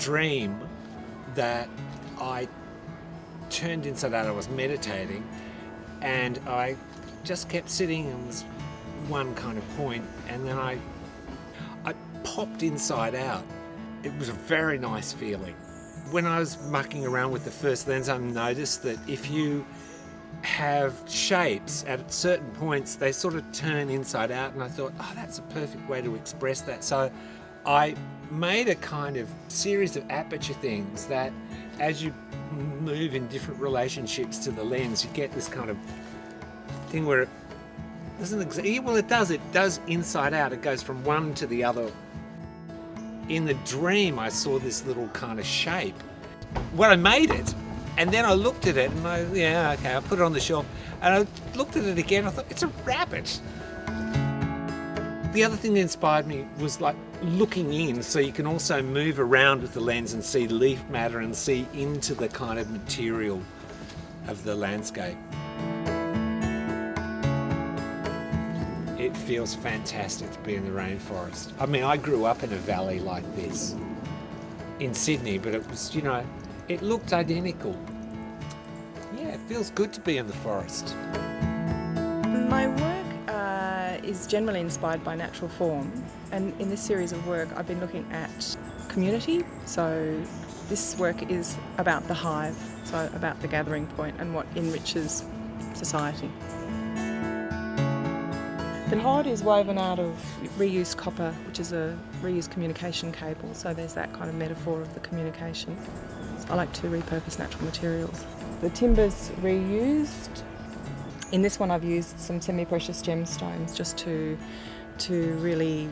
dream that I turned inside out. I was meditating, and I just kept sitting in this one kind of point, and then I popped inside out. It was a very nice feeling. When I was mucking around with the first lens, I noticed that if you have shapes at certain points, they sort of turn inside out, and I thought, oh, that's a perfect way to express that. So I made a kind of series of aperture things that as you move in different relationships to the lens, you get this kind of thing where it doesn't well, it does inside out. It goes from one to the other. In the dream, I saw this little kind of shape. Well, I made it, and then I looked at it, and I put it on the shelf, and I looked at it again. I thought, it's a rabbit. The other thing that inspired me was like looking in, so you can also move around with the lens and see leaf matter and see into the kind of material of the landscape. It feels fantastic to be in the rainforest. I mean, I grew up in a valley like this in Sydney, but it was, it looked identical. Yeah, it feels good to be in the forest. My work is generally inspired by natural form, and in this series of work I've been looking at community. So this work is about the hive, so about the gathering point and what enriches society. The pod is woven out of reused copper, which is a reused communication cable, so there's that kind of metaphor of the communication. I like to repurpose natural materials. The timber's reused. In this one I've used some semi-precious gemstones just to really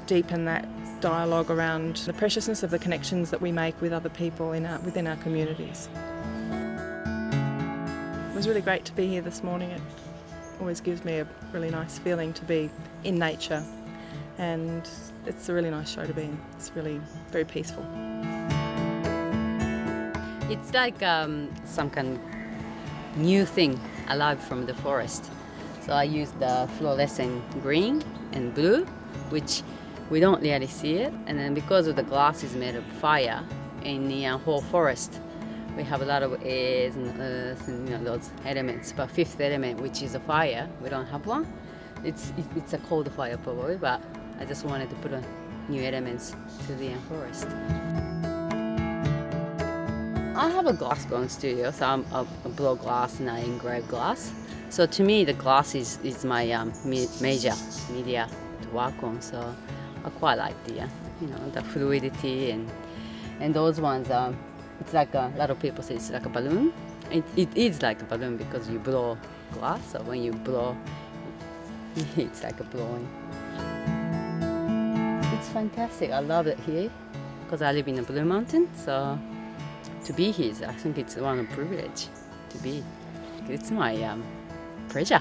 deepen that dialogue around the preciousness of the connections that we make with other people within our communities. It was really great to be here this morning. It always gives me a really nice feeling to be in nature, and it's a really nice show to be in. It's really very peaceful. It's like some kind of new thing alive from the forest. So I use the fluorescent green and blue, which we don't really see it. And then because of the glass is made of fire in the whole forest, we have a lot of airs and earth and those elements. But fifth element, which is a fire, we don't have one. It's a cold fire probably, but I just wanted to put new elements to the forest. I have a glass blowing studio, so I blow glass and I engrave glass. So to me, the glass is my major media to work on. So I quite like the fluidity and those ones. It's like a lot of people say it's like a balloon. It is like a balloon because you blow glass. So when you blow, it's like a blowing. It's fantastic. I love it here because I live in a Blue Mountain. So to be here, I think it's one privilege to be. It's my pleasure.